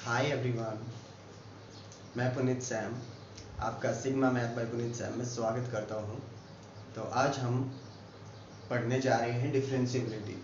Hi everyone, मैं Puneet Sam आपका sigma math bye Puneet Sam में स्वागत करता हूं। तो आज हम पढ़ने जा रहे हैं डिफरेंशियबिलिटी।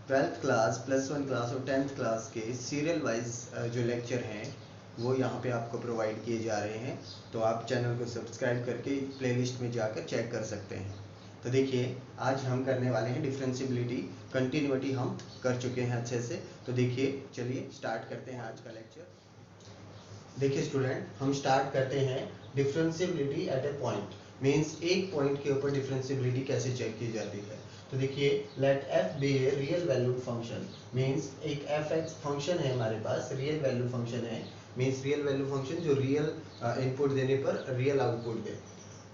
12th क्लास, +1 क्लास और 10th क्लास के सीरियल वाइज जो लेक्चर हैं वो यहाँ पे आपको प्रोवाइड किए जा रहे हैं। तो आप चैनल को सब्सक्राइब करके प्लेलिस्ट में जाकर चेक कर सकते हैं। तो देखिए, आज हम करने वाले हैं डिफरेंशियबिलिटी। कंटिन्यूटी हम कर चुके हैं अच्छे से। तो देखिए, चलिए स्टार्ट करते हैं आज का लेक्चर। देखिए स्टूडेंट, हम स्टार्ट करते हैं डिफरेंशियबिलिटी एट ए पॉइंट। मींस एक पॉइंट के ऊपर डिफरेंशियबिलिटी कैसे चेक की जाती है। तो देखिए, let f be a real valued function. Means एक एफ एक्स फंक्शन है हमारे पास, रियल वैल्यू फंक्शन है। मींस रियल वैल्यू फंक्शन जो रियल इनपुट देने पर रियल आउटपुट दे।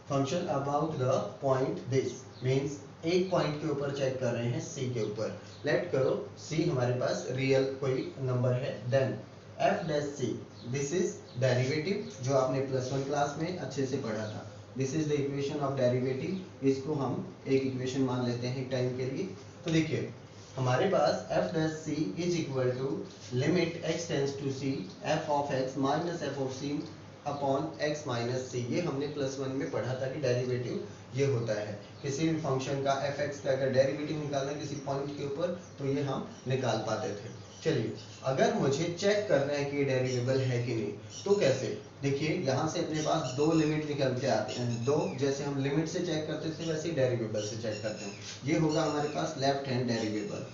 Function about the point this. Means एक पॉइंट के ऊपर चेक कर रहे हैं सी के ऊपर। लेट करो सी हमारे पास रियल कोई नंबर है, then f dash c, this is derivative जो आपने +1 क्लास में अच्छे से पढ़ा था। This is the equation of derivative. इसको हम एक इक्वेशन मान लेते हैं टाइम के लिए। तो देखिए, हमारे पास f dash c is equal to limit x tends to c f of x minus f of c upon x minus c. ये हमने +1 में पढ़ा था कि डेरिवेटिव ये होता है। किसी भी फंक्शन का एफ एक्स का अगर डेरिवेटिव निकालना है किसी पॉइंट के ऊपर तो ये हम निकाल पाते थे। चलिए, अगर मुझे चेक करना है कि ये डेरिवेबल है कि नहीं, तो कैसे। देखिए, यहाँ से अपने पास दो लिमिट निकल के आते हैं। दो, जैसे हम लिमिट से चेक करते थे वैसे ही डेरिवेबल से चेक करते हैं। ये होगा हमारे पास लेफ्ट हैंड डेरिवेबल,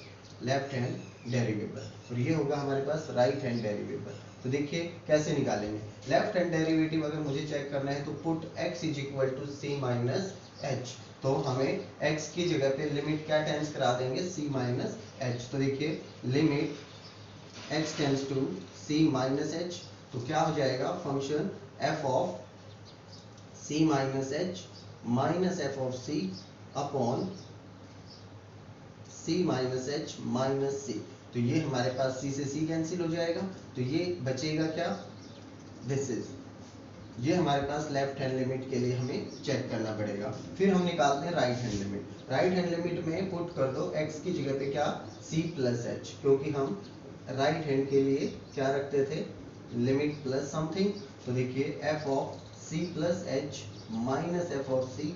लेफ्ट हैंड डेरिवेबल, और ये होगा हमारे पास राइट हैंड डेरिवेबल। तो देखिए कैसे निकालेंगे। लेफ्ट हैंड डेरिवेटिव अगर मुझे चेक करना है तो put x is equal to c minus h. तो हमें x की जगह पे लिमिट क्या टेंस करा देंगे, c माइनस एच। तो देखिए, limit x tends to c minus h, तो क्या हो जाएगा, function f of c minus h minus f of c upon c minus h minus c। तो ये हमारे पास c से c कैंसिल हो जाएगा, तो ये बचेगा क्या, दिस इज। ये हमारे पास लेफ्ट हैंड लिमिट के लिए हमें चेक करना पड़ेगा। फिर हम निकालते हैं right hand limit. Right hand limit में पुट कर दो x की जगह पे क्या, c प्लस एच, क्योंकि हम राइट हैंड के लिए क्या रखते थे, लिमिट प्लस समथिंग। तो देखिए, f of c plus h minus f of c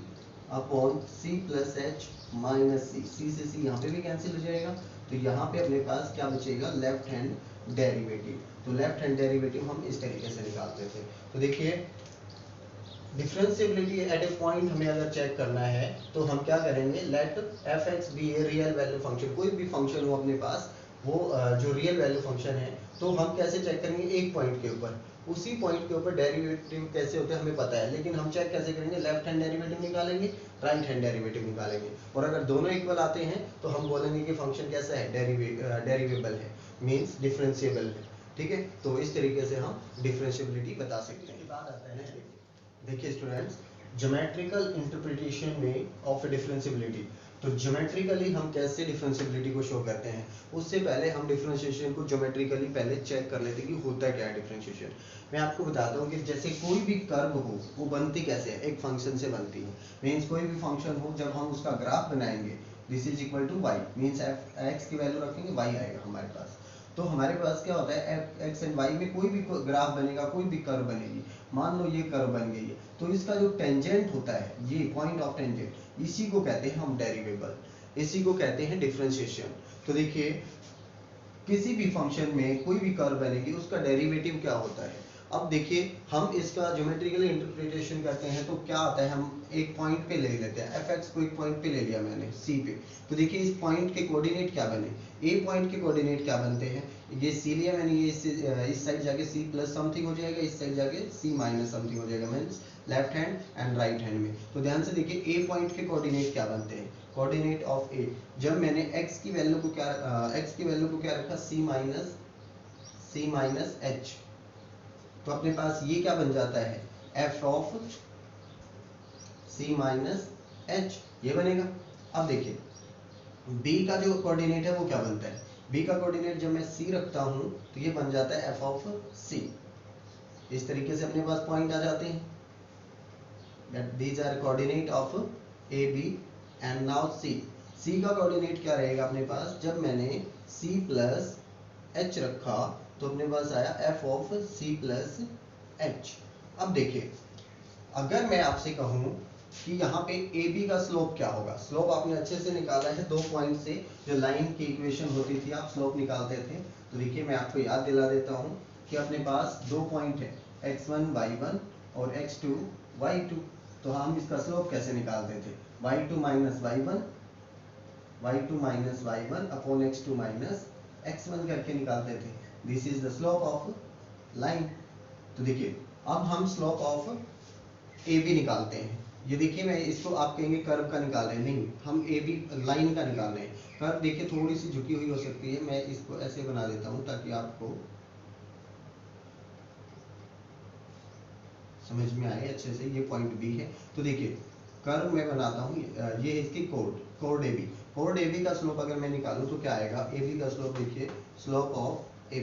upon c plus h minus c। c से c यहाँ पे भी कैंसिल हो जाएगा, तो यहाँ पे अपने पास क्या बचेगा, लेफ्ट हैंड डेरिवेटिव। तो लेफ्ट हैंड डेरिवेटिव हम इस तरीके से निकालते थे। तो देखिए, डिफरेंशियबिलिटी एट ए पॉइंट हमें अगर चेक करना है तो हम क्या करेंगे, let f x be a real value function. कोई भी फंक्शन हो अपने पास, वो जो रियल वैल्यू फंक्शन है, तो हम कैसे चेक करेंगे, एक पॉइंट के ऊपर। उसी पॉइंट के ऊपर डेरिवेटिव कैसे होते हैं हमें पता है, लेकिन हम चेक कैसे करेंगे, लेफ्ट हैंड डेरिवेटिव निकालेंगे, राइट हैंड डेरिवेटिव निकालेंगे। और अगर दोनों इक्वल आते हैं तो हम बोलेंगे कि फंक्शन कैसा है, डेरिवेबल है, मीन्स डिफरेंशिएबल है। ठीक है, तो इस तरीके से हम डिफरेंशियबिलिटी बता सकते हैं। बाद आता है ना, देखिए स्टूडेंट्स, ज्योमेट्रिकल इंटरप्रिटेशन में ऑफ डिफरेंशियबिलिटी। तो ज्योमेट्रिकली हम कैसे डिफरेंशियबिलिटी को शो करते हैं, उससे पहले हम डिफरेंशिएशन को ज्योमेट्रिकली पहले चेक कर लेते हैं कि होता क्या है डिफरेंशिएशन। मैं आपको बताता हूँ कि जैसे कोई भी कर्व हो वो बनती कैसे है, एक फंक्शन से बनती है। मीन्स कोई भी फंक्शन हो, जब हम उसका ग्राफ बनाएंगे, this is equal to y, means f x की वैल्यू रखेंगे, वाई आएगा हमारे पास। तो हमारे पास क्या होता है, एक्स एंड वाई में कोई भी ग्राफ बनेगा, कोई भी कर्व बनेगी। मान लो ये कर्व बन गई है, तो इसका जो टेंजेंट होता है, ये पॉइंट ऑफ टेंजेंट, इसी को कहते हैं हम डेरिवेबल, इसी को कहते हैं डिफरेंशिएशन। तो देखिए, किसी भी फंक्शन में कोई भी कर्व बनेगी, उसका डेरिवेटिव क्या होता है। अब देखिए, हम इसका ज्योमेट्रिकली इंटरप्रिटेशन करते हैं तो क्या आता है, हम एक पॉइंट पे ले लेते हैं, एफ एक्स को एक पॉइंट पे ले लिया मैंने, सी पे। तो देखिए, इस पॉइंट के कोऑर्डिनेट क्या बने, ए पॉइंट के कोऑर्डिनेट क्या बनते हैं, ये सी लिया मैंने, ये इस साइड जाके सी प्लस समथिंग हो जाएगा, इस साइड जाके सी माइनस समथिंग हो जाएगा, means left hand and right hand में। तो ध्यान से देखिए, ए पॉइंट के कोऑर्डिनेट क्या बनते हैं, कोऑर्डिनेट ऑफ ए, जब मैंने x की वैल्यू को क्या रखा, c माइनस एच, तो अपने पास ये क्या बन जाता है, f of c minus H, ये बनेगा। अब देखिए, b का जो कोऑर्डिनेट है वो क्या बनता है, b का कोऑर्डिनेट जब मैं c रखता हूं तो ये बन जाता है f ऑफ c। इस तरीके से अपने पास पॉइंट आ जाते हैं, that these are coordinate of a b and now c का कोऑर्डिनेट क्या रहेगा अपने पास, जब मैंने c प्लस एच रखा तो अपने पास आया f of c plus h. अब देखिए, अगर मैं आपसे कहूं कि यहाँ पे ए बी का स्लोप क्या होगा, स्लोप आपने अच्छे से निकाला है 2 पॉइंट से, जो लाइन की इक्वेशन होती थी आप स्लोप निकालते थे। तो देखिए मैं आपको याद दिला देता हूँ कि अपने पास 2 पॉइंट है x1 y1 और x2 y2। तो हम इसका स्लोप कैसे निकालते थे, y2 minus y1 upon x2 minus x1 करके निकालते थे। This is the slope of line. तो देखिए अब हम स्लोप ऑफ ए बी निकालते हैं। ये देखिए, मैं इसको आप कहेंगे कर्व का निकाल रहे हैं, नहीं, हम ए बी लाइन का निकाल रहे हैं। कर्व देखिए थोड़ी सी झुकी हुई हो सकती है, मैं इसको ऐसे बना देता हूं ताकि आपको समझ में आए अच्छे से। ये पॉइंट बी है। तो देखिए कर्व मैं बनाता हूँ, ये इसकी कोड ए बी। कोड ए बी का स्लोप अगर मैं निकालूं तो क्या आएगा, ए बी का स्लोप देखिए, स्लोप ऑफ ए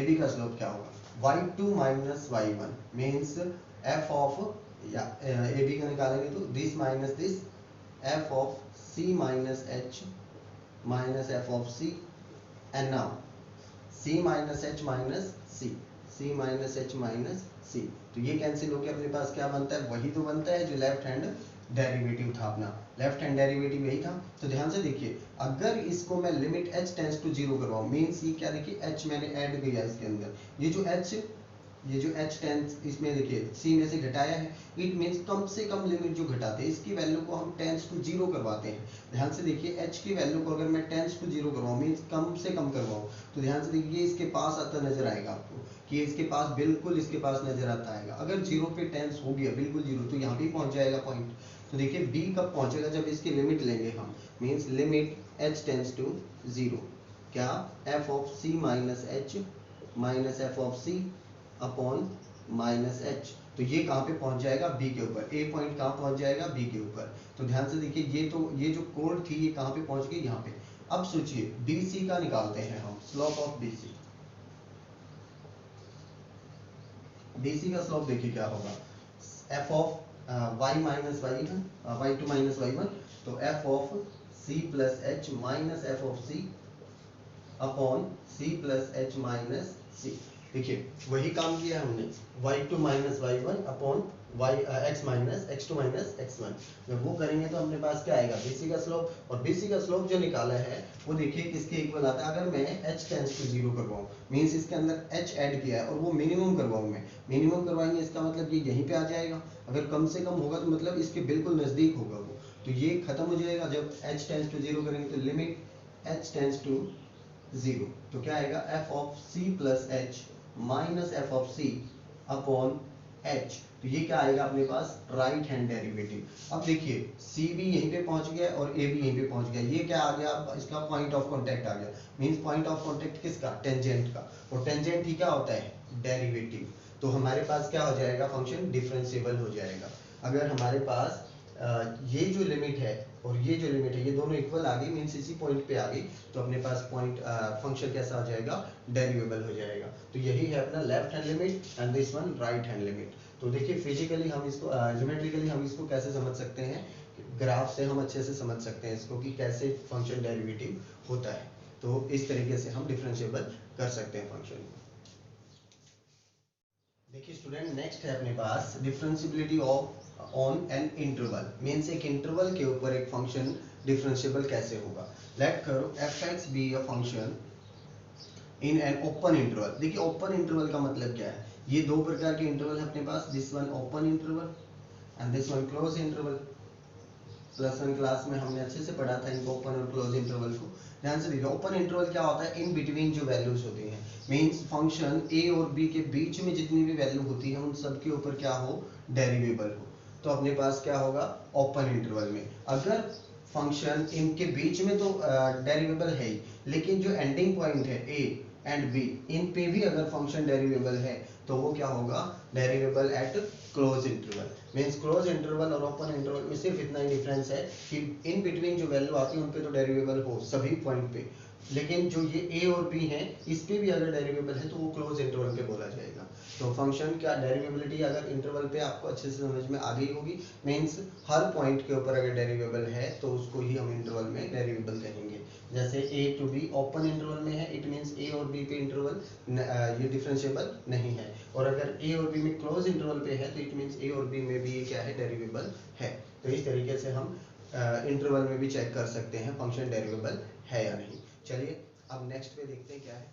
बी का स्लोप क्या होगा, y2 minus y1 means f of A B का निकालेंगे तो this minus this, f of c minus h minus f of c, and now c minus h minus c minus h minus c। तो ये cancel होकर अपने पास क्या बनता है, वही तो बनता है जो लेफ्ट हैंड डेरिवेटिव था अपना, लेफ्ट हैंड डेरिवेटिव यही था। तो ध्यान से देखिए, अगर इसको मैं लिमिट h टेंड्स टू 0 करवाऊं, मींस ये क्या, देखिए h मैंने ऐड किया इसके अंदर, ये जो h टेंस इसमें देखिए c में से घटाया है, इट मींस कम से कम लिमिट जो घटाते हैं इसकी वैल्यू को हम टेंस टू 0 करवाते हैं। ध्यान से देखिए, h की वैल्यू को अगर मैं टेंस टू 0 करवाऊं, मींस कम से कम करवाऊं, तो ध्यान से देखिए इसके पास आता नजर आएगा आपको, कि इसके पास बिल्कुल इसके पास नजर आता है। अगर 0 पे टेंस हो गया बिल्कुल 0, तो यहाँ भी पहुंच जाएगा पॉइंट। तो देखिए b कब पहुंचेगा, जब इसकी लिमिट लेंगे हम, means limit h tends to 0, क्या, f of c minus h minus f of c upon minus h। तो ये कहाँ पे पहुंच जाएगा, b के ऊपर। a पॉइंट कहाँ पहुंच जाएगा, b के ऊपर। तो ध्यान से देखिए, ये जो कोड थी ये कहाँ पे पहुंच गई, यहाँ पे। अब सोचिए bc का निकालते हैं हम, स्लोप ऑफ bc का स्लोप देखिए क्या होगा, f of y minus y2 minus y1, तो f of c plus h minus f of c upon c plus h minus c। देखिए वही काम किया हमने, y2 minus y1 upon x minus x2 minus x1। जब वो करेंगे तो अपने पास क्या आएगा, bc का स्लोप। और bc का स्लोप जो निकाला है वो देखिए किसके इक्वल आता है, अगर मैं h टेंस टू 0 करवाऊं, मींस इसके अंदर h ऐड किया है और वो मिनिमम करवाऊं, मैं मिनिमम करवाएंगे इसका मतलब ये यहीं पे आ जाएगा। अगर कम से कम होगा तो मतलब इसके बिल्कुल नजदीक होगा वो, तो ये खत्म हो जाएगा। जब h टेंस टू 0 करेंगे तो लिमिट h टेंस टू 0, तो क्या आएगा, f of c plus h minus f of c upon h। तो ये क्या आएगा अपने पास, राइट हैंड डेरिवेटिव। अब देखिए c भी यहीं पे पहुंच गया और a भी यहीं पे पहुंच गया, ये क्या आ गया, इसका पॉइंट ऑफ कांटेक्ट आ गया। मींस पॉइंट ऑफ कांटेक्ट किसका, टेंजेंट का। और टेंजेंट ही क्या होता है, डेरिवेटिव। तो हमारे पास क्या हो जाएगा, फंक्शन डिफरेंशिएबल हो जाएगा। अगर हमारे पास ये जो लिमिट है और ये जो लिमिट है ये दोनों इक्वल आ गई, मींस इसी पॉइंट पे आ गई, तो अपने पास पॉइंट फंक्शन कैसा हो जाएगा, डेरिवेबल हो जाएगा। तो यही है अपना left hand limit and this one right hand limit. तो देखिए फिजिकली हम इसको ज्योमेट्रिकली हम इसको कैसे समझ सकते हैं, ग्राफ से हम अच्छे से समझ सकते हैं इसको कि कैसे फंक्शन डेरिवेटिव होता है। तो इस तरीके से हम डिफरेंशिएबल कर सकते हैं फंक्शन को। देखिए स्टूडेंट, नेक्स्ट है अपने पास differentiability of on an interval. Means एक इंटरवल के ऊपर एक फंक्शन डिफरेंशिएबल कैसे होगा। लेट करो f(x) be a function in an open interval. देखिए ओपन इंटरवल का मतलब क्या है, ये दो प्रकार के इंटरवल है अपने पास, this one open interval and this one close interval. Plus one class में हमने अच्छे से पढ़ा था इनको, ओपन और क्लोज इंटरवल को। ध्यान से देखिए, ओपन इंटरवल क्या होता है, इन बिटवीन जो वैल्यूज होती हैं, मींस फंक्शन a और b के बीच में जितनी भी वैल्यू होती है उन सब के ऊपर क्या हो, डेरिवेबल हो। तो अपने पास क्या होगा, ओपन इंटरवल में अगर फंक्शन इनके बीच में तो डेरिवेबल है ही, लेकिन जो एंडिंग पॉइंट है a एंड b, इन पे भी अगर फंक्शन डेरिवेबल है तो वो क्या होगा, derivable at close interval. Means close interval और ओपन इंटरवल में सिर्फ इतना ही डिफरेंस है कि इन बिटवीन जो वैल्यू आती है उन पे तो डेरिवेबल हो सभी पॉइंट पे, लेकिन जो ये a और b है इस पे भी अगर डेरिवेबल है तो वो क्लोज इंटरवल पे बोला जाएगा। तो फंक्शन का डेरिवेबिलिटी अगर इंटरवल पे आपको अच्छे से समझ में आ गई होगी, मीन्स हर पॉइंट के ऊपर अगर डेरिवेबल है तो उसको ही हम इंटरवल में डेरिवेबल कहेंगे। जैसे a to b open interval में है, इट मीन्स a और b पे इंटरवल ये डिफरेंशिएबल नहीं है, और अगर a और b में क्लोज इंटरवल पे है तो इट मीन्स a और b में भी ये क्या है, डेरिवेबल है। तो इस तरीके से हम इंटरवल में भी चेक कर सकते हैं फंक्शन डेरिवेबल है या नहीं। चलिए अब नेक्स्ट पे देखते हैं क्या है।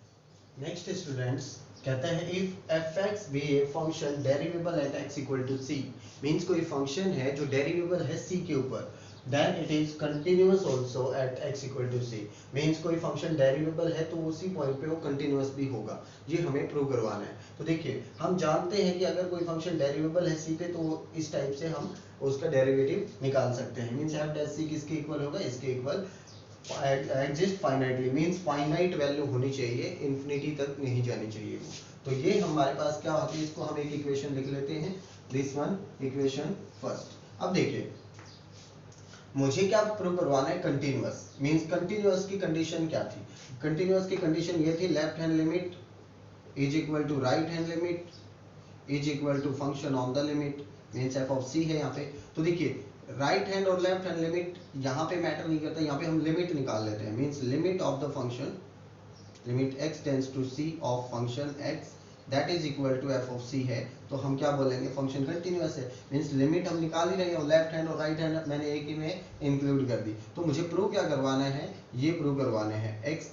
नेक्स्ट स्टूडेंट्स कहता है if fx be a function derivable at x equal to c, means कोई फंक्शन है जो डेरिवेबल है c के ऊपर, then it is continuous also at x equal to c, means कोई फंक्शन डेरिवेबल है तो उसी पॉइंट पे वो कंटिन्यूअस भी होगा। ये हमें प्रूव करवाना है। तो देखिए हम जानते हैं कि अगर कोई फंक्शन डेरिवेबल है c पे तो इस टाइप से हम उसका डेरिवेटिव निकाल सकते हैं। मीन्स f dash c किसके इक्वल होगा, इसके equal exist finitely, means finite value होनी चाहिए, इंफिनिटी तक नहीं जानी चाहिए वो। तो ये हमारे पास क्या होती है, इसको हम एक इक्वेशन लिख लेते हैं, दिस वन इक्वेशन फर्स्ट। अब देखिए मुझे क्या प्रूव करवाना है, कंटिन्यूअस, मीन्स कंटिन्यूअस की कंडीशन क्या थी। कंटिन्यूअस की कंडीशन ये थी left hand limit is equal to right hand limit is equal to function on the limit, means f of c है यहाँ पे। तो देखिए राइट हैंड और लेफ्ट हैंड लिमिट यहाँ पे मैटर नहीं करता, यहाँ पे हम लिमिट निकाल लेते हैं। Means limit of the function, limit x tends to c of function x that is equal to f of c है, तो हम क्या बोलेंगे, फंक्शन कंटिन्यूअस है। मीन्स लिमिट हम निकाल ही रहे हैं और लेफ्ट हैंड और राइट हैंड मैंने एक ही में इंक्लूड कर दी। तो मुझे प्रूव क्या करवाना है, ये प्रूव करवाना है x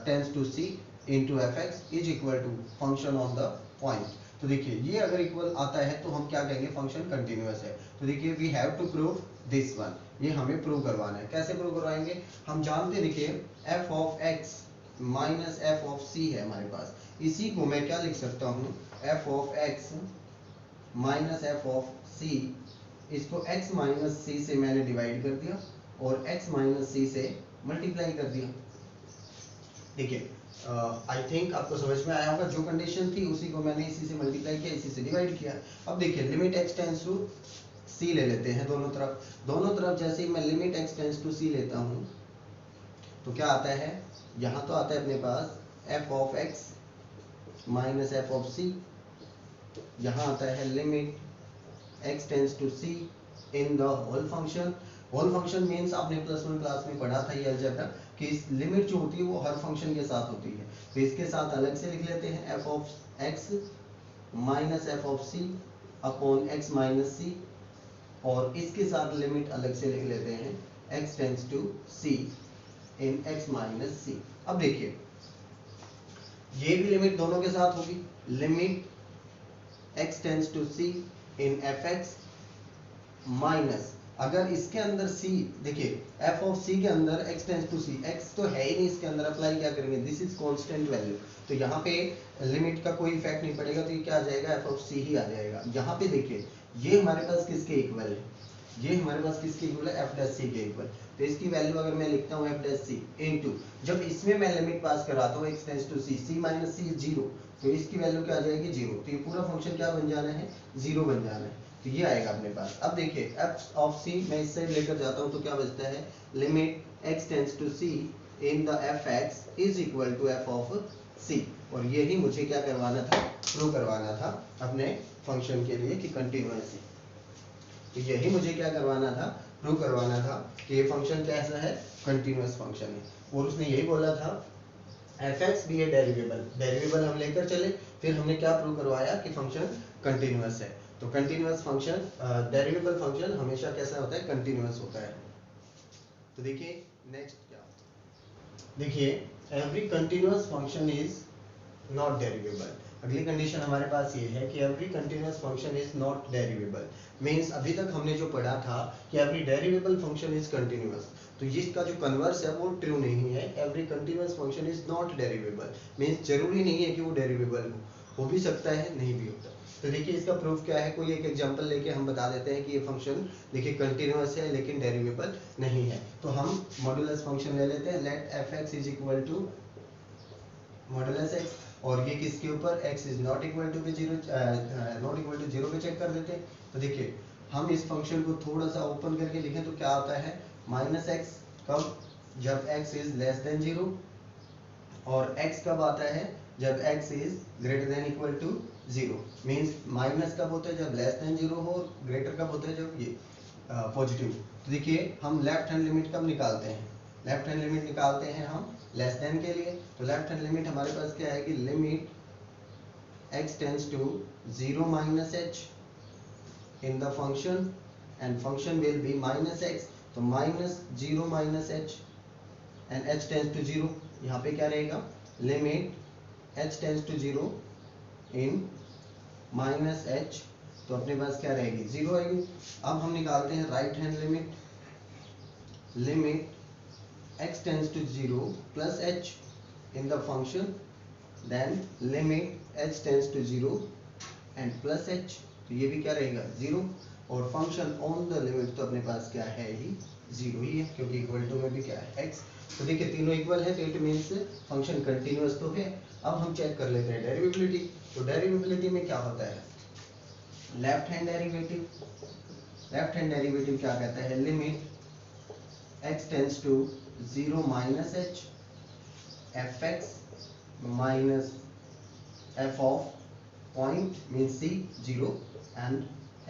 tends to c into f x is equal to function on the point. तो देखिए ये अगर इक्वल आता है तो हम क्या कहेंगे, फंक्शन कंटिन्यूअस है। तो देखिए we have to prove this one, ये हमें प्रूव करवाना है। कैसे प्रूव करवाएंगे, हम जानते देखिए f of x minus f of c है हमारे पास, इसी को मैं क्या लिख सकता हूँ, f of x minus f of c, इसको x माइनस c से मैंने डिवाइड कर दिया और x माइनस c से मल्टीप्लाई कर दिया। देखिए आई थिंक आपको समझ में आया होगा, जो कंडीशन थी उसी को मैंने इसी से मल्टीप्लाई किया, इसी से डिवाइड किया। अब देखिए limit x tends to c ले लेते हैं दोनों तरफ। दोनों तरफ जैसे ही मैं limit x tends to c लेता हूँ तो क्या आता है, यहाँ तो आता है अपने पास f of x minus f of c, यहाँ आता है limit x tends to c in the whole function. Whole function means आपने प्लस वन क्लास में पढ़ा था ये अलजेब्रा कि इस लिमिट जो होती है वो हर फंक्शन के साथ होती है। तो इसके साथ अलग से लिख लेते हैं f of x minus f of c upon x minus c, और इसके साथ लिमिट अलग से लिख लेते हैं x tends to c in x minus c। अब देखिए ये भी लिमिट दोनों के साथ होगी, limit x tends to c in fx minus, अगर इसके अंदर c, देखिए f ऑफ c के अंदर x tends to c, x तो है ही नहीं इसके अंदर, अप्लाई क्या करेंगे, दिस इज कांस्टेंट वैल्यू, तो यहाँ पे लिमिट का कोई इफेक्ट नहीं पड़ेगा, तो ये क्या आ जाएगा, f ऑफ c ही आ जाएगा। यहाँ पे देखिए ये हमारे पास किसके इक्वल है, ये हमारे पास किसके इक्वल है, f डैश c के इक्वल। तो इसकी वैल्यू अगर मैं लिखता हूँ f डैश c इनटू, जब इसमें मैं लिमिट पास कराता हूँ x tends to c, c minus c 0, तो इसकी वैल्यू क्या आ जाएगी 0, तो ये पूरा फंक्शन क्या बन जाना है, 0 बन जाना है। तो ये आएगा अपने पास। अब देखिए f ऑफ c मैं इस साइड लेकर जाता हूँ तो क्या बचता है, limit x tends to c in the fx is equal to f of c, और यही मुझे क्या करवाना था, प्रूव करवाना था अपने फंक्शन के लिए कि कंटिन्यूअस है। तो यही मुझे क्या करवाना था, प्रूव करवाना था कि ये फंक्शन कैसा है, कंटिन्यूअस फंक्शन है। और उसने यही बोला था fx भी है डेरिवेबल, डेरिवेबल हम लेकर चले, फिर हमने क्या प्रूव करवाया कि फंक्शन कंटिन्यूअस है। तो कंटिन्यूअस फंक्शन, डेरिवेबल फंक्शन हमेशा कैसा होता है, कंटिन्यूअस होता है। तो देखिए नेक्स्ट क्या, देखिए every continuous function is not derivable. अगली कंडीशन हमारे पास ये है कि every continuous function is not derivable, means अभी तक हमने जो पढ़ा था कि every derivable function is continuous, तो इसका जो कन्वर्स है वो ट्रू नहीं है। Every continuous function is not derivable, means जरूरी नहीं है कि वो डेरिवेबल हो भी सकता है, नहीं भी होता। तो देखिए इसका प्रूफ क्या है, कोई एक एग्जांपल लेके हम बता देते हैं कि ये फंक्शन देखिए कंटिन्यूअस है लेकिन डेरिवेबल नहीं है। तो हम मॉडुलस फंक्शन ले लेते हैं, let f x is equal to modulus x, और ये किसके ऊपर, x is not equal to 0, not equal to 0 पे चेक कर देते हैं। तो देखिए हम इस फंक्शन को थोड़ा सा ओपन करके लिखें तो क्या आता है, माइनस एक्स, कब, जब x इज लेस देन 0, और x कब आता है? जब x is greater than equal to 0। Means minus कब होता है? जब लेस देन 0 हो। ग्रेटर कब होता है? जब ये पॉजिटिव। तो देखिए हम लेफ्ट हैंड लिमिट कब निकालते हैं? लेफ्ट हैंड लिमिट निकालते हैं हम लेस देन के लिए। तो लेफ्ट हैंड लिमिट हमारे पास क्या आएगी? Limit x tends to 0 minus h in the function and function will be minus x। तो minus 0 minus h and h tends to 0। यहाँ पे क्या रहेगा? Limit h tends to 0 in minus h। तो अपने पास क्या रहेगी? 0 आएगी। अब हम निकालते हैं right hand limit. Limit x tends to 0 plus h in the function, then limit h tends to 0 and plus h। तो ये भी क्या रहेगा? 0। और फंक्शन ऑन द लिमिट तो अपने पास क्या है ही? 0 ही है, क्योंकि इक्वल टू में भी क्या है? x। तो देखिए तीनों इक्वल है, तो इट मीन्स फंक्शन कंटिन्यूअस तो है। अब हम चेक कर लेते हैं डेरिवेबिलिटी। तो डेरिवेबिलिटी में क्या होता है? Left hand derivative. Left hand derivative क्या कहता है? Limit x tends to 0 minus h fx minus f of point mean c 0 and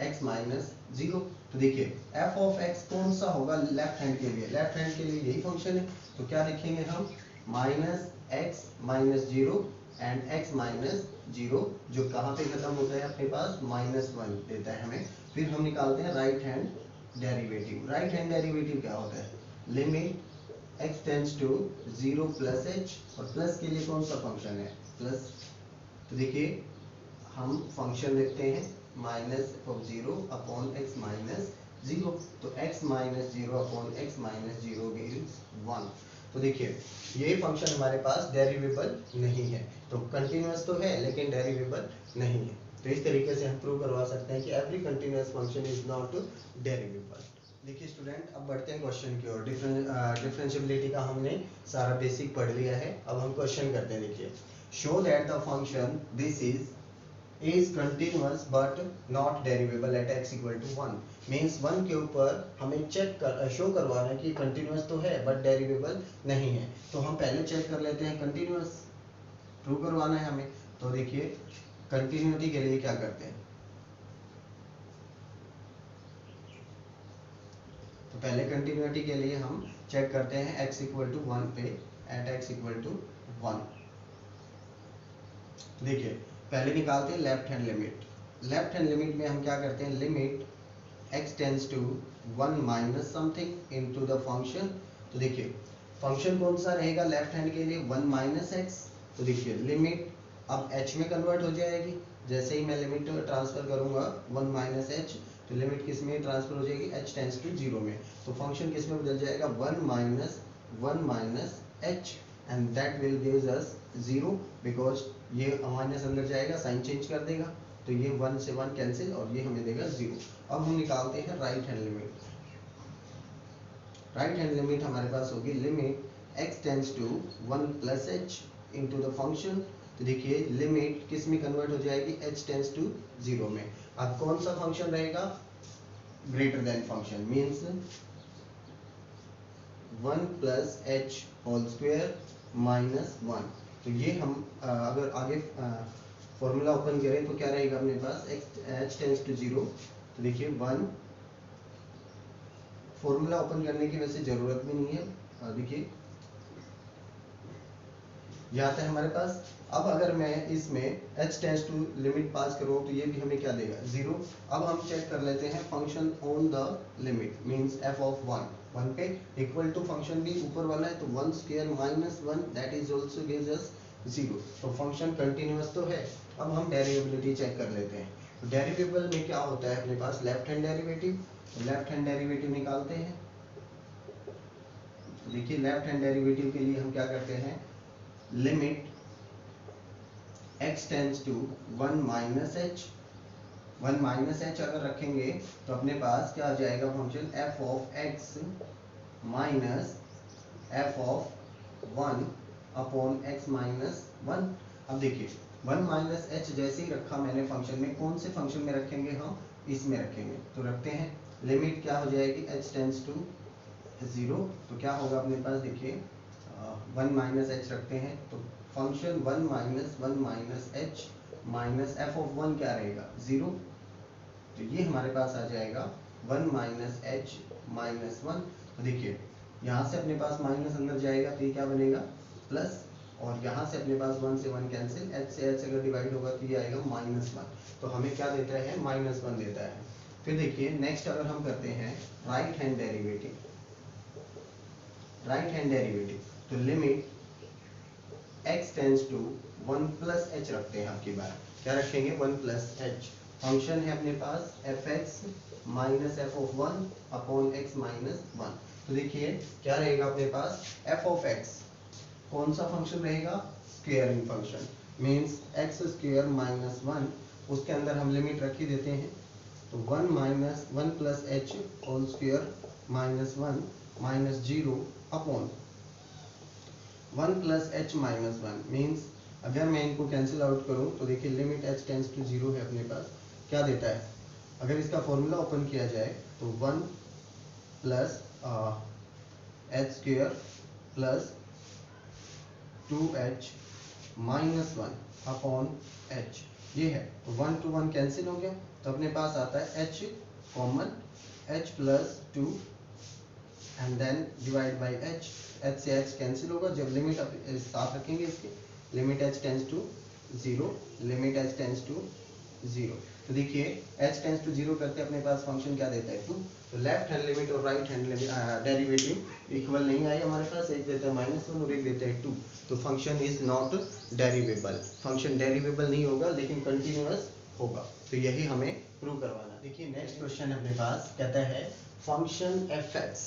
x minus 0। तो देखिए f ऑफ x कौन सा होगा लेफ्ट हैंड के लिए? लेफ्ट हैंड के लिए यही फंक्शन है। तो क्या लिखेंगे हम? Minus x minus 0 and x minus 0, जो कहाँ पे खत्म होता है अपने पास? -1 देता है हमें। फिर हम निकालते हैं right hand derivative. Right hand derivative क्या होता है? Limit x tends to 0 plus h, और प्लस के लिए कौन सा फंक्शन है? प्लस। तो देखिए हम फंक्शन लिखते हैं minus of 0 upon x minus 0। तो x minus 0 upon x minus 0 gives 1। तो देखिए ये फंक्शन हमारे पास डेरिवेबल नहीं है। तो कंटिन्यूअस तो है लेकिन डेरिवेबल नहीं है। तो इस तरीके से हम प्रूव करवा सकते हैं कि every continuous function is not derivable. देखिए स्टूडेंट, अब बढ़ते हैं क्वेश्चन की ओर। डिफरेंशिएबिलिटी का हमने सारा बेसिक पढ़ लिया है। अब हम क्वेश्चन करते हैं। देखिए show that the function this is continuous but not derivable at x equal to 1। Means 1 के ऊपर हमें चेक कर शो करवाना है कि कंटिन्यूअस तो है बट डेरिवेबल नहीं है। तो हम पहले चेक कर लेते हैं कंटिन्यूअस प्रूव करवाना है हमें। तो देखिए कंटिन्यूटी के लिए क्या करते हैं? तो पहले कंटिन्यूटी के लिए हम चेक करते हैं x इक्वल टू 1 पे एट x इक्वल टू 1। देखिए पहले निकालते हैं left hand limit. Left hand limit में हम क्या करते हैं? Limit x tends to 1 minus something into the function. तो देखिए फंक्शन कौन सा रहेगा लेफ्ट हैंड के लिए? 1 माइनस x। तो देखिए लिमिट अब h में कन्वर्ट हो जाएगी। जैसे ही मैं लिमिट ट्रांसफर करूंगा 1 माइनस h, तो लिमिट किस में ट्रांसफर हो जाएगी? h टेंड्स टू 0 में। तो फंक्शन किस में बदल जाएगा? 1 minus h and that will gives us 0, because ये माइनस अंदर जाएगा, साइन चेंज कर देगा। तो ये 1 से 1 कैंसिल और ये हमें देगा 0। अब हम निकालते हैं right hand limit. Right hand limit हमारे पास होगी limit x tends to 1 plus h into the function. तो देखिए लिमिट किस में कन्वर्ट हो जाएगी? h टेंड्स टू 0 में। अब कौन सा फंक्शन रहेगा? Greater than function, means 1 plus h whole square minus 1। तो ये हम अगर आगे फॉर्मूला ओपन करें तो क्या रहेगा अपने पास? h tends to 0। तो देखिए 1, फॉर्मूला ओपन करने की वैसे जरूरत भी नहीं है। देखिए ये आता है हमारे पास। अब अगर मैं इसमें h टेंड्स टू लिमिट पास करूँ तो ये भी हमें क्या देगा? 0। अब हम चेक कर लेते हैं function on the limit, means f of 1 पे इक्वल टू फंक्शन भी ऊपर वाला है, तो 1 square minus 1 that is also gives us 0। तो फंक्शन कंटिन्यूअस तो है। अब हम डेरिवेबिलिटी चेक कर लेते हैं। तो डेरिवेबल में क्या होता है अपने पास? Left hand derivative. Left hand derivative निकालते हैं। तो देखिए लेफ्ट हैंड डेरिवेटिव के लिए हम क्या करते हैं? Limit x tends to 1 minus h। 1 minus h अगर रखेंगे तो अपने पास क्या आ जाएगा function? f of x minus f of 1 upon x minus 1। अब देखिए 1 माइनस h जैसे ही रखा मैंने फंक्शन में, कौन से फंक्शन में रखेंगे हम? इसमें रखेंगे। तो रखते हैं, लिमिट क्या हो जाएगी? h tends to 0। तो क्या होगा अपने पास? देखिए वन माइनस एच रखते हैं तो function one minus h minus f of one क्या रहेगा, ज़ीरो। तो ये हमारे पास आ जाएगा one minus h minus one. तो देखिए यहाँ से अपने पास माइनस अंदर जाएगा तो ये क्या बनेगा, प्लस, और यहाँ से अपने पास वन से वन कैंसिल, एच से एच अगर डिवाइड होगा तो ये आएगा माइनस वन। तो हमें क्या देता है, माइनस वन देता है। फिर देखिए नेक्स्ट अगर हम करते हैं राइट हैंड डेरिवेटिव, तो limit x tends to one plus h रखते हैं। आपकी बार क्या रखेंगे, वन प्लस एच। फंक्शन है अपने पास f x minus f of one upon x minus one. तो देखिए क्या रहेगा अपने पास, एफ ऑफ एक्स कौन सा फंक्शन रहेगा, squaring function, means x square minus one, उसके अंदर हम लिमिट रख ही देते हैं। तो one minus one plus h whole square minus one minus zero upon one plus h minus one, means अगर मैं इनको कैंसिल आउट करूं तो देखिए limit h tends to zero है अपने पास, क्या देता है, अगर इसका फॉर्मूला ओपन किया जाए तो one plus H square plus two H minus one upon H, ये है। तो वन टू वन कैंसिल हो गया तो अपने पास आता है h common, h plus two and then divide by h, h से एच कैंसिल होगा जब लिमिट आप साथ रखेंगे इसके, limit h tends to zero, limit h tends to zero. तो देखिए एच टेंस टू जीरो करते अपने पास फंक्शन क्या देता है, टू। तो लेफ्ट हैंड लिमिट और राइट हैंड डेरिवेटिव इक्वल नहीं आए हमारे पास, एक देता है माइनस वन और एक देता है टू। तो फंक्शन इज नॉट डेरिवेबल, फंक्शन डेरिवेबल नहीं होगा लेकिन कंटिन्यूअस होगा। तो यही हमें प्रूव करवाना। देखिए नेक्स्ट क्वेश्चन अपने पास कहता है function f x,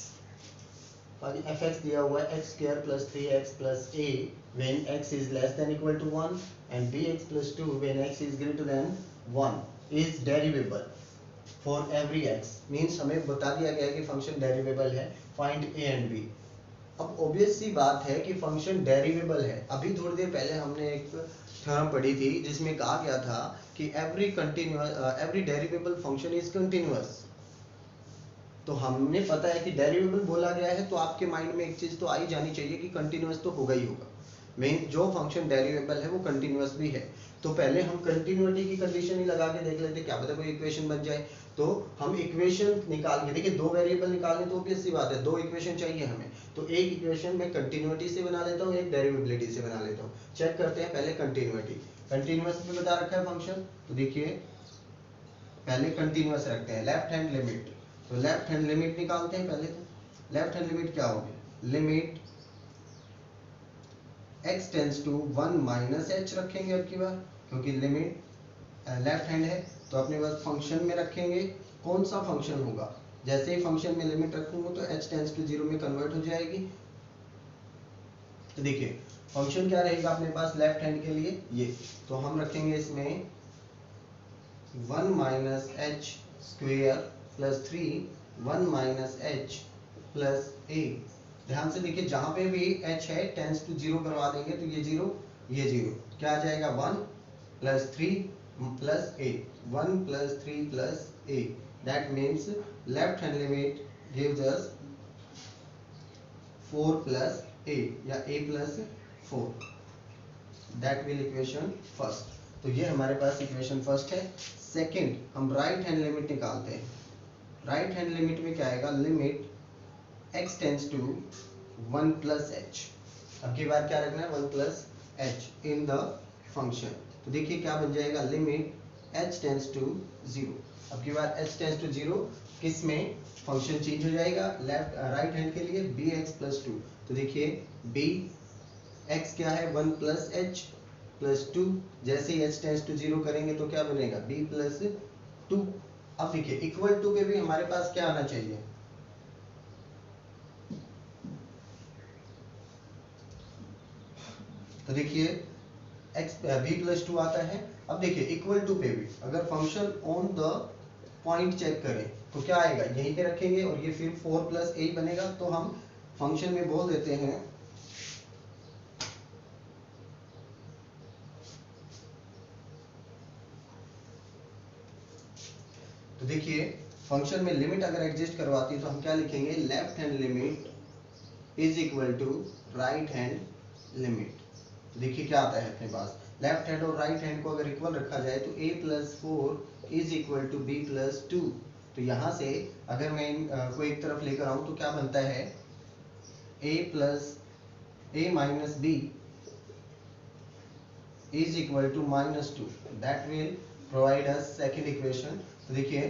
f x दिया हुआ है x square plus three x plus a when x is less than equal to one and b x plus two when x is greater than one is derivable for every x. Means हमें बता दिया गया है कि function derivable है, find a and b. अब obvious सी बात है कि फंक्शन डेरिवेबल है। अभी थोड़ी देर पहले हमने एक थ्योरम पढ़ी थी जिसमें कहा गया था कि every derivable function is continuous. तो हमने पता है कि डेरिवेबल बोला गया है तो आपके माइंड में एक चीज तो आ ही जानी चाहिए कि कंटिन्यूअस तो होगा ही होगा। मेन जो फंक्शन डेरिवेबल है वो कंटिन्यूअस भी है। तो पहले हम कंटिन्यूटी की कंडीशन ही लगा के देख लेते, क्या पता कोई इक्वेशन बन जाए। तो हम इक्वेशन निकाल के देखिए, दो वेरिएबल निकालने तो ऑब्वियस सी बात है, दो इक्वेशन चाहिए हमें। तो एक इक्वेशन में कंटिन्यूटी से बना लेता हूँ, एक डेरिवेबिलिटी से बना लेता हूँ। चेक करते हैं पहले कंटिन्यूटी। कंटिन्यूअस में बता रखा है फंक्शन, तो देखिए पहले कंटिन्यूअस रखते हैं, लेफ्ट हैंड लिमिट। तो लेफ्ट हैंड लिमिट निकालते हैं पहले। तो लेफ्ट हैंड लिमिट क्या होगी, limit x tends to one minus h रखेंगे अब की बार, क्योंकि लिमिट लेफ्ट हैंड है। तो अपने पास फंक्शन में रखेंगे, कौन सा फंक्शन होगा, जैसे ही फंक्शन में लिमिट रखूंगा तो h टेंस टू जीरो में कन्वर्ट हो जाएगी। तो देखिए फंक्शन क्या रहेगा अपने पास लेफ्ट हैंड के लिए ये, तो हम रखेंगे इसमें one minus h square plus three one minus h plus a. ध्यान से देखिए जहां पे भी h है टेंस टू जीरो करवा देंगे तो ये जीरो, ये जीरो, क्या आ जाएगा, one plus three plus a, one plus three plus a. That means left hand limit gives us 4 plus a या a plus 4। That will equation first. तो ये हमारे पास इक्वेशन फर्स्ट है। सेकंड हम राइट हैंड लिमिट निकालते हैं। Right hand limit में क्या आएगा, limit x tends to one plus h. अब की बार क्या रखना है, one plus h in the function. तो देखिए क्या बन जाएगा, limit h tends to zero. अब की बार h टेंस टू जीरो किस में, फंक्शन चेंज हो जाएगा लेफ्ट राइट हैंड के लिए, बी एक्स प्लस टू। तो देखिए बी एक्स क्या है, one plus H plus to. जैसे ही h टेंस टू जीरो करेंगे तो क्या बनेगा, b प्लस टू। अब देखिए इक्वल टू पे भी हमारे पास क्या आना चाहिए, तो देखिए x b प्लस टू आता है। अब देखिए इक्वल टू पे भी अगर function on the point check करें तो क्या आएगा, यहीं पे रखेंगे और ये फिर 4 प्लस ए बनेगा। तो हम फंक्शन में बोल देते हैं तो देखिए फंक्शन में लिमिट अगर एग्जिस्ट करवाती है तो हम क्या लिखेंगे, left hand limit is equal to right hand limit. देखिए क्या आता है अपने पास, लेफ्ट हैंड और राइट हैंड को अगर इक्वल रखा जाए तो a plus 4 is equal to b plus 2। तो यहाँ से अगर मैं इनको एक तरफ लेकर आऊँ तो क्या बनता है, a minus b is equal to -2, that will provide us second equation। तो देखिए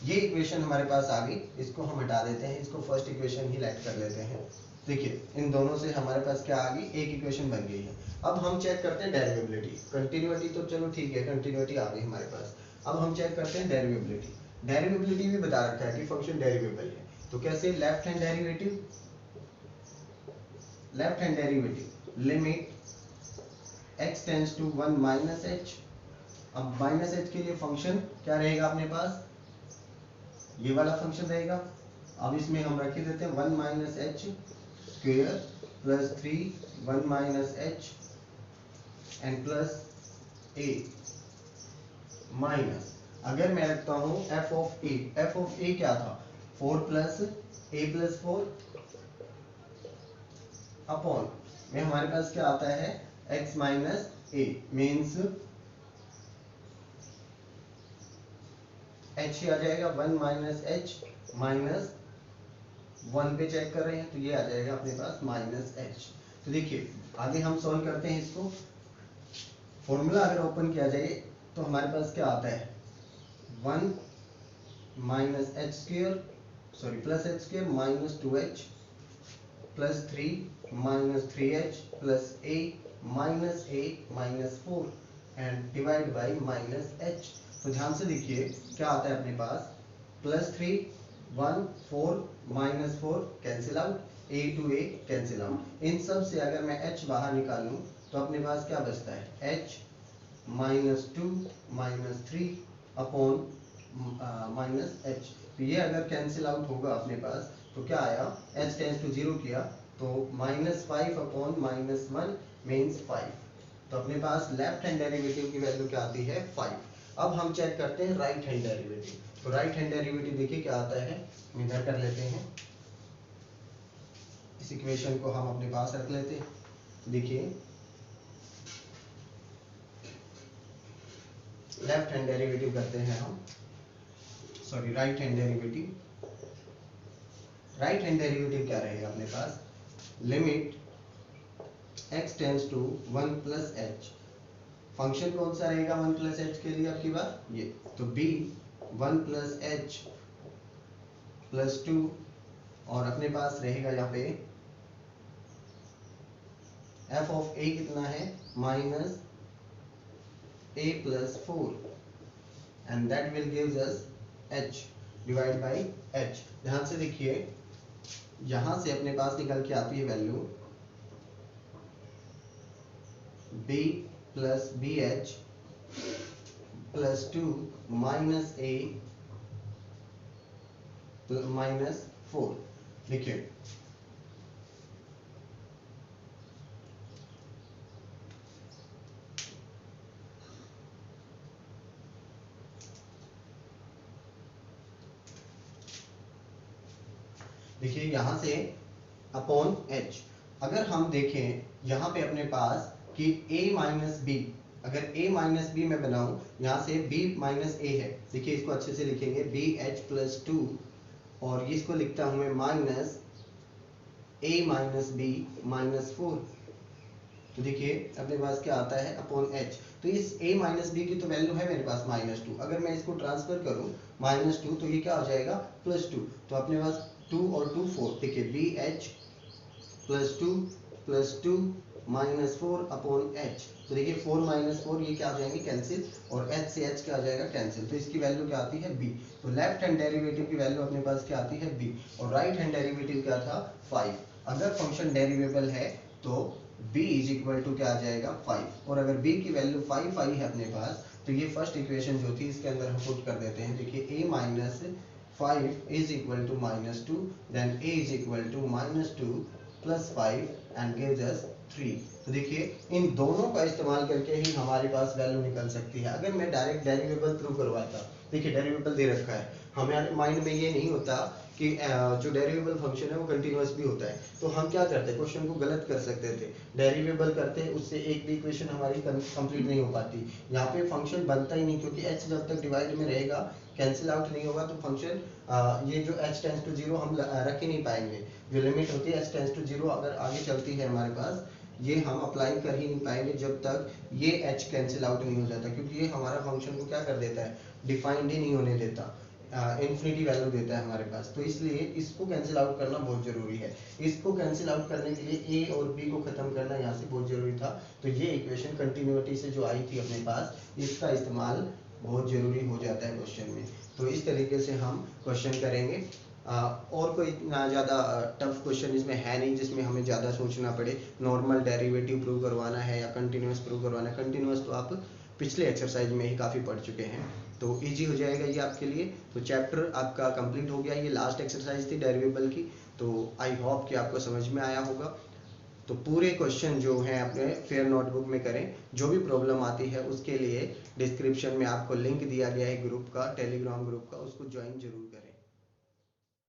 ये इक्वेशन हमारे पास आ गई, इसको हम हटा देते हैं, इसको फर्स्ट इक्वेशन ही लेट कर लेते हैं। देखिए इन दोनों से हमारे पास क्या आ गई, एक इक्वेशन बन गई है। अब हम चेक करते हैं डेरिवेबिलिटी। कंटिन्यूटी तो चलो ठीक है, कंटिन्यूटी आ गई हमारे पास। अब हम चेक करते हैं डेरिवेबिलिटी। डेरिवेबिलिटी भी बता रखा है कि फंक्शन डेरिवेबल है, तो कैसे, left hand derivative limit x tends to 1 minus h. अब माइनस एच के लिए फंक्शन क्या रहेगा अपने पास, ये वाला फंक्शन रहेगा। अब इसमें हम रख देते हैं 1 minus h square plus 3 1 minus H and plus A minus, अगर मैं रखता हूँ एफ ऑफ ए क्या था, 4 प्लस ए प्लस 4 अपॉन में हमारे पास क्या आता है, x माइनस ए मीन्स h ही आ जाएगा 1 माइनस एच माइनस 1 पे चेक कर रहे हैं तो ये आ जाएगा अपने पास माइनस एच। तो देखिए आगे हम सॉल्व करते हैं इसको। फॉर्मूला अगर ओपन किया जाए तो हमारे पास क्या आता है, 1 minus h square plus h square minus 2h plus 3 minus 3h plus a minus 4 and divide by minus h। तो ध्यान से देखिए क्या आता है अपने पास, plus 3 1 4 minus 4 cancel out, a to a cancel out. इन सब से अगर मैं h बाहर निकालूं तो अपने पास क्या बचता है, h minus 2 minus 3 upon minus h। तो ये अगर कैंसिल आउट होगा अपने पास तो क्या आया, h टेंड्स टू 0 किया तो माइनस 5 अपॉन माइनस 1 मीन्स 5। तो अपने पास लेफ्ट हैंड डेरिवेटिव की वैल्यू क्या आती है, 5। अब हम चेक करते हैं राइट हैंड डेरिवेटिव। तो राइट हैंड डेरिवेटिव देखिए क्या आता है, इधर कर लेते हैं, इस इक्वेशन को हम अपने पास रख लेते हैं। देखिए लेफ्ट हैंड डेरिवेटिव करते हैं हम, sorry right hand derivative. Right hand derivative क्या रहेगा अपने पास, limit x tends to 1 plus h. Function कौन सा रहेगा 1 प्लस एच के लिए आपकी बात, ये तो b 1 प्लस एच प्लस 2 और अपने पास रहेगा यहाँ पे f ऑफ a कितना है, minus a plus 4 and that will gives us h divide by h। ध्यान से देखिए यहां से अपने पास निकल के आती है value b plus b h plus 2 minus a minus 4। देखिए देखिए यहां से अपॉन h, अगर हम देखें यहाँ पे अपने पास कि a माइनस बी, अगर a माइनस बी मैं बनाऊं यहाँ से b माइनस a है, देखिए इसको अच्छे से लिखेंगे बी एच प्लस 2 और इसको लिखता हूं मैं minus a minus b minus 4। तो देखिए अपने पास क्या आता है अपॉन h। तो इस a माइनस बी की तो वैल्यू है मेरे पास माइनस 2, अगर मैं इसको ट्रांसफर करूं माइनस 2 तो ये क्या हो जाएगा प्लस 2। तो अपने पास 2 और 2 4, देखिए b h plus 2 minus 4 upon h। तो देखिए 4 माइनस 4 ये क्या आ जाएंगे कैंसिल और h से h क्या आ जाएगा कैंसिल, तो इसकी वैल्यू क्या आती है b। तो लेफ्ट हैंड डेरिवेटिव की वैल्यू अपने पास क्या आती है b और राइट हैंड डेरिवेटिव क्या था 5। अगर फंक्शन डेरिवेबल है तो b इज इक्वल टू क्या आ जाएगा 5 और अगर b की वैल्यू 5 आई है अपने पास तो ये फर्स्ट इक्वेशन जो थी इसके अंदर हम पुट कर देते हैं। देखिए a माइनस 5 is equal to minus 2 then a is equal to minus 2 plus 5 and gives us 3। तो देखिए इन दोनों का इस्तेमाल करके ही हमारे पास वैल्यू निकल सकती है। अगर मैं डायरेक्ट डेरिवेबल थ्रू करवाता, देखिए डेरिवेबल दे रखा है, हमारे माइंड में ये नहीं होता कि जो डेरिवेबल फंक्शन है वो कंटिन्यूअस भी होता है। तो हम क्या करते हैं, क्वेश्चन को गलत कर सकते थे, डेरिवेबल करते उससे एक भी इक्वेशन हमारी कंप्लीट नहीं हो पाती। यहाँ पे फंक्शन बनता ही नहीं, क्योंकि h जब तक डिवाइड में रहेगा, कैंसिल आउट नहीं होगा, तो फंक्शन ये जो h टेंस टू 0 हम रख ही नहीं पाएंगे। जो लिमिट होती है h टेंस टू 0 अगर आगे चलती है हमारे पास, ये हम अप्लाई कर ही नहीं पाएंगे जब तक ये h कैंसिल आउट नहीं हो जाता, क्योंकि ये हमारा फंक्शन को क्या कर देता है, डिफाइंड ही नहीं होने देता, इन्फिनिटी वैल्यू देता है हमारे पास। तो इसलिए इसको कैंसिल आउट करना बहुत जरूरी है। इसको कैंसिल आउट करने के लिए ए और बी को खत्म करना यहाँ से बहुत जरूरी था। तो ये इक्वेशन कंटिन्यूटी से जो आई थी अपने पास, इसका इस्तेमाल बहुत जरूरी हो जाता है क्वेश्चन में। तो इस तरीके से हम क्वेश्चन करेंगे। और कोई इतना ज़्यादा टफ क्वेश्चन इसमें है नहीं जिसमें हमें ज़्यादा सोचना पड़े। नॉर्मल डेरिवेटिव प्रूव करवाना है या कंटिन्यूस प्रूव करवाना है, कंटिन्यूस तो आप पिछले एक्सरसाइज में ही काफ़ी पढ़ चुके हैं, तो इजी हो जाएगा ये आपके लिए। तो चैप्टर आपका कंप्लीट हो गया। ये लास्ट एक्सरसाइज थी डेरिवेबल की, तो आई होप कि आपको समझ में आया होगा। तो पूरे क्वेश्चन जो हैं अपने फेयर नोटबुक में करें। जो भी प्रॉब्लम आती है उसके लिए डिस्क्रिप्शन में आपको लिंक दिया गया है ग्रुप का, टेलीग्राम ग्रुप का, उसको ज्वाइन जरूर